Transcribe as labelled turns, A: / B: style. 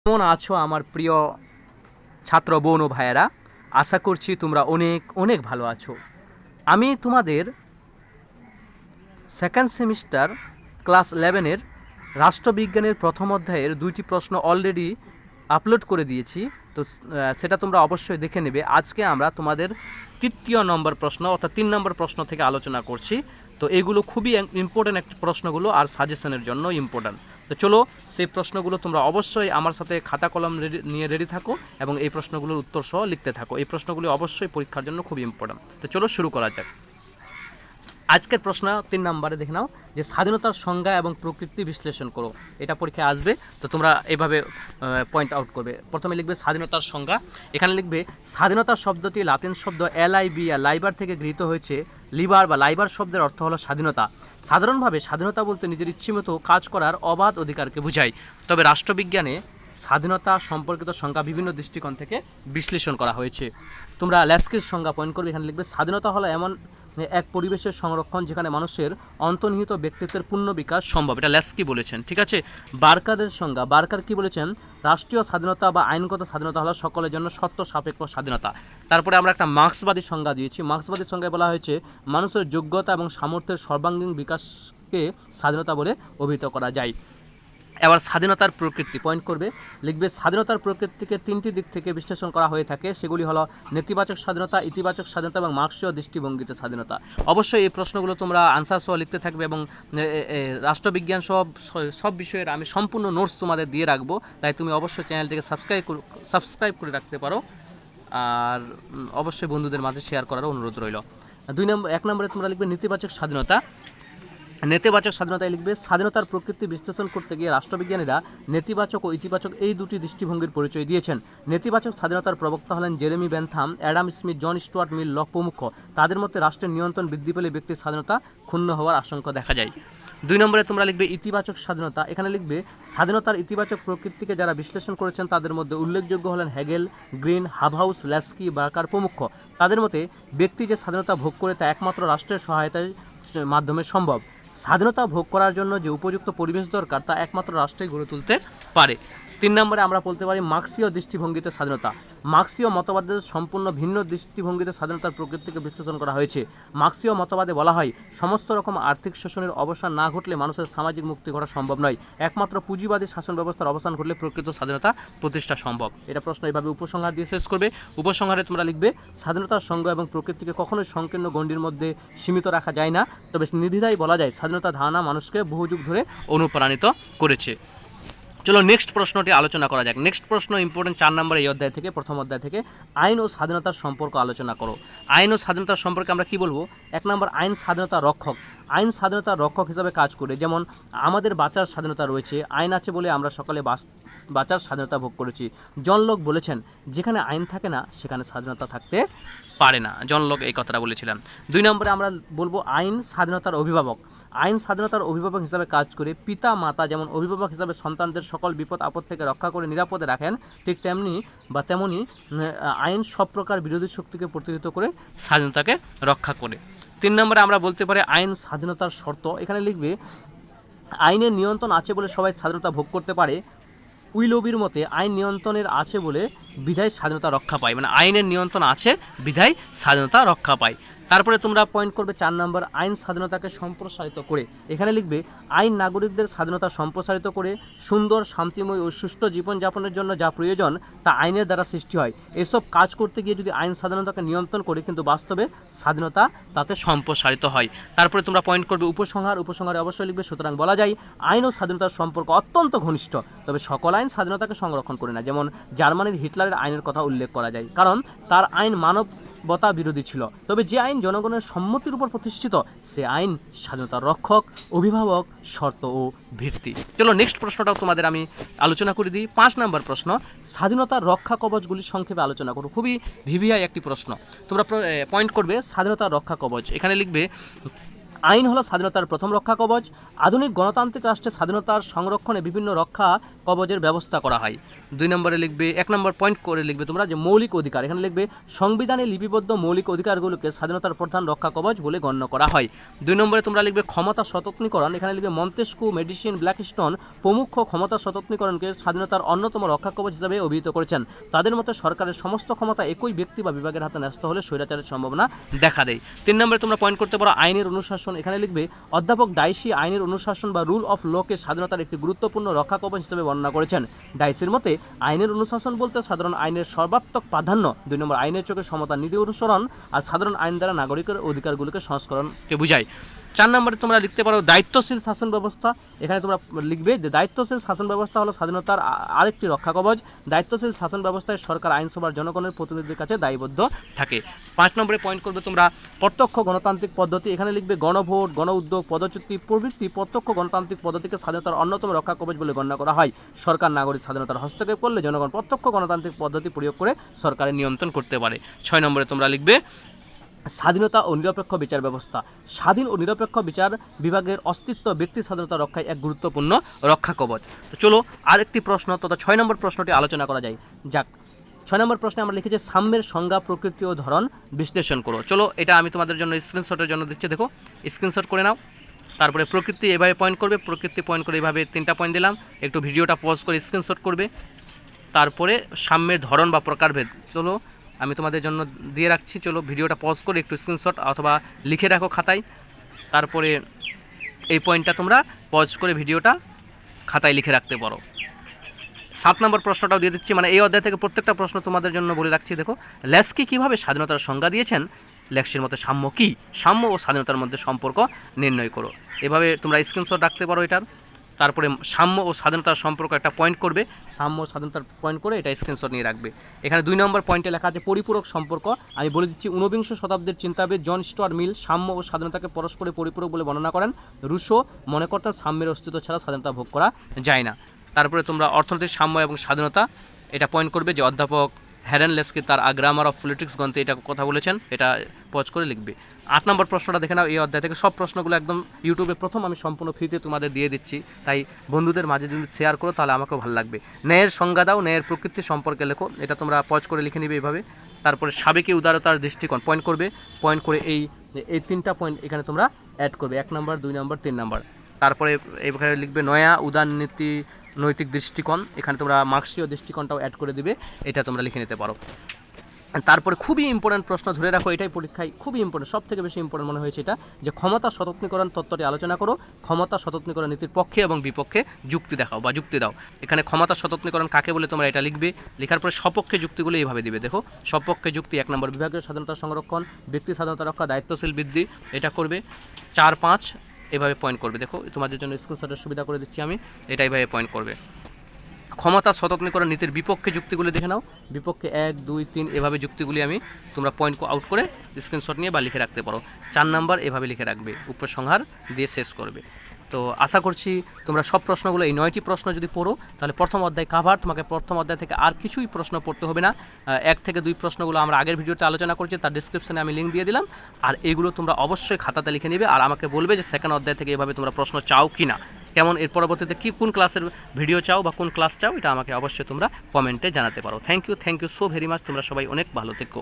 A: কেমন আছো আমার প্রিয় ছাত্র বোন ও ভাইয়েরা? আশা করছি তোমরা অনেক অনেক ভালো আছো। আমি তোমাদের সেকেন্ড সেমিস্টার ক্লাস 11-এর রাষ্ট্রবিজ্ঞানের প্রথম অধ্যায়ের 2টি প্রশ্ন অলরেডি আপলোড করে দিয়েছি। তো সেটা তোমরা অবশ্যই দেখে নেবে। আজকে আমরা তোমাদের তৃতীয় নম্বর প্রশ্ন অর্থাৎ 3 নম্বর প্রশ্ন থেকে আলোচনা করছি। তো এগুলো খুবই ইম্পর্ট্যান্ট একটা প্রশ্নগুলো, আর সাজেশনের জন্য ইম্পর্ট্যান্ট। তো চলো সেই প্রশ্নগুলো তোমরা অবশ্যই আমার সাথে খাতা কলম নিয়ে রেডি থাকো এবং এই প্রশ্নগুলোর উত্তর সহ লিখতে থাকো। এই প্রশ্নগুলি অবশ্যই পরীক্ষার জন্য খুবই ইম্পর্ট্যান্ট। তো চলো শুরু করা যাক। আজকের প্রশ্ন 3 নম্বরে দেখে নাও যে স্বাধীনতার সংজ্ঞা এবং প্রকৃতি বিশ্লেষণ করো। এটা পরীক্ষায় আসবে, তো তোমরা এভাবে পয়েন্ট আউট করবে। প্রথমে লিখবে স্বাধীনতার সংজ্ঞা। এখানে লিখবে স্বাধীনতা শব্দটি লাতিন শব্দ LIBR লাইবার থেকে গৃহীত হয়েছে। লিবার বা লাইবার শব্দের অর্থ হলো স্বাধীনতা। সাধারণভাবে স্বাধীনতা বলতে নিজের ইচ্ছেমতো কাজ করার অবাধ অধিকারকে বোঝায়। তবে রাষ্ট্রবিজ্ঞানে স্বাধীনতা সম্পর্কিত সংজ্ঞা বিভিন্ন দৃষ্টিকোণ থেকে বিশ্লেষণ করা হয়েছে। তোমরা ল্যাস্কির সংজ্ঞা পয়েন্ট করবে। এখানে লিখবে স্বাধীনতা হলো এমন এক পরিবেশের সংরক্ষণ যেখানে মানুষের অন্তর্নিহিত ব্যক্তিত্বের পূর্ণ বিকাশ সম্ভব। এটা ল্যাস্কি বলেছেন, ঠিক আছে। বার্কারের সংজ্ঞা, বার্কার কি বলেছেন? রাষ্ট্রীয় স্বাধীনতা বা আইনগত স্বাধীনতা হলো সকলের জন্য সত্য সাপেক্ষ স্বাধীনতা। তারপরে আমরা একটা মার্ক্সবাদী সংজ্ঞা দিয়েছি। মার্ক্সবাদী সংজ্ঞায় বলা হয়েছে মানুষের যোগ্যতা এবং সামর্থ্যের সর্বাঙ্গীন বিকাশকে স্বাধীনতা বলে অভিহিত করা যায়। এবার স্বাধীনতার প্রকৃতি পয়েন্ট করবে। লিখবে স্বাধীনতার প্রকৃতিকে 3টি দিক থেকে বিশ্লেষণ করা হয়ে থাকে। সেগুলি হলো নেতিবাচক স্বাধীনতা, ইতিবাচক স্বাধীনতা এবং মার্ক্সীয় দৃষ্টিভঙ্গিতে স্বাধীনতা। অবশ্যই এই প্রশ্নগুলো তোমরা আনসার সহ লিখতে থাকবে এবং রাষ্ট্রবিজ্ঞান সব বিষয়ের আমি সম্পূর্ণ নোটস তোমাদের দিয়ে রাখবো। তাই তুমি অবশ্যই চ্যানেলটিকে সাবস্ক্রাইব করে রাখতে পারো, আর অবশ্যই বন্ধুদের মাঝে শেয়ার করারও অনুরোধ রইল। 1 নম্বরে তোমরা লিখবে নেতিবাচক স্বাধীনতা। নেতিবাচক স্বাধীনতায় লিখবে স্বাধীনতার প্রকৃতি বিশ্লেষণ করতে গিয়ে রাষ্ট্রবিজ্ঞানীরা নেতিবাচক ও ইতিবাচক এই দুটি দৃষ্টিভঙ্গির পরিচয় দিয়েছেন। নেতিবাচক স্বাধীনতার প্রবক্তা হলেন জেরেমি বেনথাম, অ্যাডাম স্মিথ, জন স্টুয়ার্ট মিল, লক প্রমুখ। তাদের মধ্যে রাষ্ট্রের নিয়ন্ত্রণ বৃদ্ধি পেলে ব্যক্তির স্বাধীনতা ক্ষুণ্ণ হওয়ার আশঙ্কা দেখা যায়। 2 নম্বরে তোমরা লিখবে ইতিবাচক স্বাধীনতা। এখানে লিখবে স্বাধীনতার ইতিবাচক প্রকৃতিকে যারা বিশ্লেষণ করেছেন তাদের মধ্যে উল্লেখযোগ্য হলেন হেগেল, গ্রিন, হাবহাউস, ল্যাস্কি, বার্কার প্রমুখ। তাদের মতে ব্যক্তি যে স্বাধীনতা ভোগ করে তা একমাত্র রাষ্ট্রের সহায়তার মাধ্যমে সম্ভব। স্বাধীনতা ভোগ করার জন্য যে উপযুক্ত পরিবেশ দরকার তা একমাত্র রাষ্ট্রই গড়ে তুলতে পারে। 3 নম্বরে আমরা বলতে পারি মার্ক্সীয় দৃষ্টিভঙ্গিতে স্বাধীনতা। মার্ক্সীয় মতবাদের সম্পূর্ণ ভিন্ন দৃষ্টিভঙ্গিতে স্বাধীনতার প্রকৃতিকে বিশ্লেষণ করা হয়েছে। মার্ক্সীয় মতবাদে বলা হয় সমস্ত রকম আর্থিক শোষণের অবসান না ঘটলে মানুষের সামাজিক মুক্তি ঘটা সম্ভব নয়। একমাত্র পুঁজিবাদী শাসন ব্যবস্থার অবসান ঘটলে প্রকৃত স্বাধীনতা প্রতিষ্ঠা সম্ভব। এটা প্রশ্ন এইভাবে উপসংহার দিয়ে শেষ করবে। উপসংহারে তোমরা লিখবে স্বাধীনতার সংজ্ঞা এবং প্রকৃতিকে কখনোই সংকীর্ণ গণ্ডির মধ্যে সীমিত রাখা যায় না, তবে নির্দ্বিধায় বলা যায় স্বাধীনতা ধারণা মানুষকে বহু যুগ ধরে অনুপ্রাণিত করেছে। চলো নেক্সট প্রশ্নটি আলোচনা করা যাক। নেক্সট প্রশ্ন ইম্পর্টেন্ট 4 নম্বর এই অধ্যায় থেকে, প্রথম অধ্যায় থেকে। আইন ও স্বাধীনতার সম্পর্ক আলোচনা করো। আইন ও স্বাধীনতার সম্পর্কে আমরা কি বলবো? 1 নম্বর আইন স্বাধীনতা রক্ষক। আইন স্বাধীনতার রক্ষক হিসাবে কাজ করে। যেমন আমাদের বাঁচার স্বাধীনতা রয়েছে, আইন আছে বলে আমরা সকালে বাঁচার স্বাধীনতা ভোগ করেছি। জন লক বলেছেন যেখানে আইন থাকে না সেখানে স্বাধীনতা থাকতে পারে না। জন লক এই কথাটা বলেছিলেন। 2 নম্বরে আমরা বলবো আইন স্বাধীনতার অভিভাবক। আইন স্বাধীনতার অভিভাবক হিসাবে কাজ করে। পিতা মাতা যেমন অভিভাবক হিসাবে সন্তানদের সকল বিপদ আপদ থেকে রক্ষা করে নিরাপদে রাখেন, ঠিক তেমনি আইন সব প্রকার বিরোধী শক্তিকে প্রতিহত করে স্বাধীনতাকে রক্ষা করে। 3 নম্বরে আমরা বলতে পারি আইন স্বাধীনতার শর্ত। এখানে লিখবে আইনের নিয়ন্ত্রণ আছে বলে সবাই স্বাধীনতা ভোগ করতে পারে। উইলবির মতে আইন নিয়ন্ত্রণের আছে বলে বিধায় স্বাধীনতা রক্ষা পায়, মানে আইনের নিয়ন্ত্রণ আছে বিধায় স্বাধীনতা রক্ষা পায়। তারপরে তোমরা পয়েন্ট করবে 4 নম্বর আইন স্বাধীনতাকে সম্প্রসারিত করে। এখানে লিখবে আইন নাগরিকদের স্বাধীনতা সম্প্রসারিত করে সুন্দর, শান্তিময় ও সুষ্ঠু জীবনযাপনের জন্য যা প্রয়োজন তা আইনের দ্বারা সৃষ্টি হয়। এসব কাজ করতে গিয়ে যদি আইন স্বাধীনতাকে নিয়ন্ত্রণ করে কিন্তু বাস্তবে স্বাধীনতা তাতে সম্প্রসারিত হয়। তারপরে তোমরা পয়েন্ট করবে উপসংহার। উপসংহারে অবশ্যই লিখবে সুতরাং বলা যায় আইন ও স্বাধীনতার সম্পর্ক অত্যন্ত ঘনিষ্ঠ, তবে সকল আইন স্বাধীনতাকে সংরক্ষণ করে না। যেমন জার্মানির হিটলারের আইনের কথা উল্লেখ করা যায়, কারণ তার আইন মানবতা বিরোধী ছিল। তবে যে আইন জনগণের সম্মতির উপর প্রতিষ্ঠিত সে আইন স্বাধীনতার রক্ষক, অভিভাবক, শর্ত ও ভিত্তি। চলো নেক্সট প্রশ্নটাও তোমাদের আমি আলোচনা করে দিই। 5 নম্বর প্রশ্ন স্বাধীনতার রক্ষা কবচগুলি সংক্ষেপে আলোচনা করো। খুবই ভিভিআই একটি প্রশ্ন। তোমরা পয়েন্ট করবে স্বাধীনতার রক্ষা কবচ। এখানে লিখবে আইন হলো স্বাধীনতার প্রথম রক্ষা কবচ। আধুনিক গণতান্ত্রিক রাষ্ট্রে স্বাধীনতার সংরক্ষণে বিভিন্ন রক্ষা কবচের ব্যবস্থা করা হয়। 2 নম্বরে লিখবে, 1 নম্বর পয়েন্ট করে লিখবে তোমরা যে মৌলিক অধিকার, এখানে লিখবে সংবিধানে লিপিবদ্ধ মৌলিক অধিকারগুলোকে স্বাধীনতার প্রধান রক্ষা কবচ বলে গণ্য করা হয়। 2 নম্বরে তোমরা লিখবে ক্ষমতা স্বতন্ত্রীকরণ, এখানে লিখবে মন্তেস্কু, মেডিসিন, ব্ল্যাকস্টোন প্রমুখ ক্ষমতা স্বতন্ত্রীকরণকে স্বাধীনতার অন্যতম রক্ষা কবচ হিসাবে অভিহিত করেছেন। তাদের মতে সরকারের সমস্ত ক্ষমতা একই ব্যক্তি বা বিভাগের হাতে ন্যস্ত হলে স্বৈরাচারের সম্ভাবনা দেখা দেয়। 3 নম্বরে তোমরা পয়েন্ট করতে পারো আইনের অনুশাসন, এখানে লিখবে অধ্যাপক ডাইসি আইনের অনুশাসন বা রুল অফ লকে স্বাধীনতার একটি গুরুত্বপূর্ণ রক্ষা কবচ হিসেবে বর্ণনা করেছেন। ডাইসির মতে আইনের অনুশাসন বলতে সাধারণ আইনের সর্বাত্মক প্রাধান্য, 2 নম্বর আইনের চোখে সমতা নীতি অনুসরণ আর সাধারণ আইন দ্বারা নাগরিকের অধিকারগুলোকে সংস্করণকে বোঝায়। 4 নম্বরে তোমরা লিখতে পারো দায়িত্বশীল শাসন ব্যবস্থা, এখানে তোমরা লিখবে যে দায়িত্বশীল শাসন ব্যবস্থা হলো স্বাধীনতার আরেকটি রক্ষা কবচ। দায়িত্বশীল শাসন ব্যবস্থায় সরকার আইনসভার জনগণের প্রতিনিধিদের কাছে দায়বদ্ধ থাকে। 5 নম্বরে পয়েন্ট করবে তোমরা প্রত্যক্ষ গণতান্ত্রিক পদ্ধতি, এখানে লিখবে গণভোট, গণ উদ্যোগ, পদচ্যুতি প্রভৃতি প্রত্যক্ষ গণতান্ত্রিক পদ্ধতিকে স্বাধীনতার অন্যতম রক্ষা কবচ বলে গণ্য করা হয়। সরকার নাগরিক স্বাধীনতার হস্তক্ষেপ করলে জনগণ প্রত্যক্ষ গণতান্ত্রিক পদ্ধতি প্রয়োগ করে সরকারের নিয়ন্ত্রণ করতে পারে। 6 নম্বরে তোমরা লিখবে স্বাধীনতা ও নিরপেক্ষ বিচার ব্যবস্থা। স্বাধীন ও নিরপেক্ষ বিচার বিভাগের অস্তিত্ব ব্যক্তি স্বাধীনতা রক্ষায় এক গুরুত্বপূর্ণ রক্ষা কবচ। তো চলো আরেকটি প্রশ্ন তথা 6 নম্বর প্রশ্নটি আলোচনা করা যায়। যাক, 6 নম্বর প্রশ্নে আমরা লিখেছি সাম্যের সংজ্ঞা, প্রকৃতি ও ধরন বিশ্লেষণ করো। চলো এটা আমি তোমাদের জন্য স্ক্রিনশটের জন্য দিচ্ছি, দেখো স্ক্রিনশট করে নাও। তারপরে প্রকৃতি এভাবে পয়েন্ট করবে, প্রকৃতি পয়েন্ট করে এভাবে 3টা পয়েন্ট দিলাম, একটু ভিডিওটা পজ করে স্ক্রিনশট করবে। তারপরে সাম্যের ধরন বা প্রকারভেদ, চলো আমি তোমাদের জন্য দিয়ে রাখছি, চলো ভিডিওটা পজ করে একটু স্ক্রিনশট অথবা লিখে রাখো খাতায়। তারপরে এই পয়েন্টটা তোমরা পজ করে ভিডিওটা খাতায় লিখে রাখতে পারো। 7 নম্বর প্রশ্নটাও দিয়ে দিচ্ছি, মানে এই অধ্যায় থেকে প্রত্যেকটা প্রশ্ন তোমাদের জন্য বলে রাখছি। দেখো লেস্কি কীভাবে স্বাধীনতার সংজ্ঞা দিয়েছেন, লেস্কির মতে সাম্য কী, সাম্য ও স্বাধীনতার মধ্যে সম্পর্ক নির্ণয় করো। এভাবে তোমরা স্ক্রিনশট রাখতে পারো এটার। তারপরে সাম্য ও স্বাধীনতার সম্পর্ক একটা পয়েন্ট করবে, সাম্য ও স্বাধীনতার পয়েন্ট করে এটা স্ক্রিনশট নিয়ে রাখবে। এখানে 2 নম্বর পয়েন্টে লেখা আছে পরিপূরক সম্পর্ক। আমি বলে দিচ্ছি 19বিংশ শতাব্দীর চিন্তাবিদ জন স্টুয়ার্ট মিল সাম্য ও স্বাধীনতাকে পরস্পরের পরিপূরক বলে বর্ণনা করেন। রুশো মনে করতেন সাম্যের অস্তিত্ব ছাড়া স্বাধীনতা ভোগ করা যায় না। তারপরে তোমরা অর্থনৈতিক সাম্য এবং স্বাধীনতা এটা পয়েন্ট করবে যে অধ্যাপক হেরেন লেস্কি তার গ্রামার অফ পলিটিক্স গ্রন্থে এটা কথা বলেছেন, এটা পজ করে লিখবে। 8 নম্বর প্রশ্নটা দেখে নাও। এই অধ্যায় থেকে সব প্রশ্নগুলো একদম ইউটিউবে প্রথম আমি সম্পূর্ণ ফ্রিতে তোমাদের দিয়ে দিচ্ছি, তাই বন্ধুদের মাঝে যদি শেয়ার করো তাহলে আমাকেও ভালো লাগবে। ন্যায়ের সংজ্ঞা দাও, ন্যায়ের প্রকৃতি সম্পর্কে লেখো, এটা তোমরা পজ করে লিখে নিবে এইভাবে। তারপরে সাবেকি উদারতার দৃষ্টিকোণ পয়েন্ট করবে, পয়েন্ট করে এই 3টা পয়েন্ট এখানে তোমরা অ্যাড করবে, 1 নম্বর 2 নম্বর 3 নম্বর। তারপরে এখানে লিখবে নয়া উদারনীতি নৈতিক দৃষ্টিকোণ, এখানে তোমরা মার্ক্সীয় দৃষ্টিকোণটাও অ্যাড করে দিবে, এটা তোমরা লিখে নিতে পারো। তারপরে খুবই ইম্পর্টেন্ট প্রশ্ন ধরে রাখো, এটাই পরীক্ষায় খুবই ইম্পর্টেন্ট, সব থেকে বেশি ইম্পর্টেন্ট মনে হয়েছে এটা, যে ক্ষমতা স্বতন্ত্রীকরণ তত্ত্বটি আলোচনা করো, ক্ষমতা স্বতন্ত্রীকরণ নীতির পক্ষে এবং বিপক্ষে যুক্তি দেখাও বা যুক্তি দাও। এখানে ক্ষমতা স্বতন্ত্রীকরণ কাকে বলে তোমরা এটা লিখবে, লেখার পরে সপক্ষে যুক্তিগুলো এইভাবে দিবে। দেখো সপক্ষে যুক্তি 1 নম্বর বিভাগীয় স্বাধীনতা সংরক্ষণ, ব্যক্তি স্বাধীনতা রক্ষা, দায়িত্বশীল বৃদ্ধি, এটা করবে। 4, 5 এভাবে পয়েন্ট করবে। দেখো তোমাদের জন্য স্ক্রিনশটের সুবিধা করে দিচ্ছি আমি, এটা এইভাবে পয়েন্ট করবে। ক্ষমতা স্বতন্ত্রীকরণ নীতির বিপক্ষে যুক্তিগুলি দেখে নাও, বিপক্ষে 1, 2, 3 এভাবে যুক্তিগুলি আমি তোমরা পয়েন্ট আউট করে স্ক্রিনশট নিয়ে বা লিখে রাখতে পারো। 4 নম্বর এভাবে লিখে রাখবে, উপসংহার দিয়ে শেষ করবে। তো আশা করছি তোমরা সব প্রশ্নগুলো, এই 9টি প্রশ্ন যদি পড়ো তাহলে প্রথম অধ্যায় কাভার, তোমাকে প্রথম অধ্যায় থেকে আর কিছুই প্রশ্ন পড়তে হবে না। 1 থেকে 2 প্রশ্নগুলো আমরা আগের ভিডিওতে আলোচনা করছি, তার ডিসক্রিপশনে আমি লিঙ্ক দিয়ে দিলাম, আর এগুলো তোমরা অবশ্যই খাতাতে লিখে নেবে আর আমাকে বলবে যে সেকেন্ড অধ্যায় থেকে এভাবে তোমরা প্রশ্ন চাও কি না, কেমন এর পরবর্তীতে কি কোন ক্লাসের ভিডিও চাও বা কোন ক্লাস চাও, এটা আমাকে অবশ্যই তোমরা কমেন্টে জানাতে পারো। Thank you so very much, তোমরা সবাই অনেক ভালো থেকো।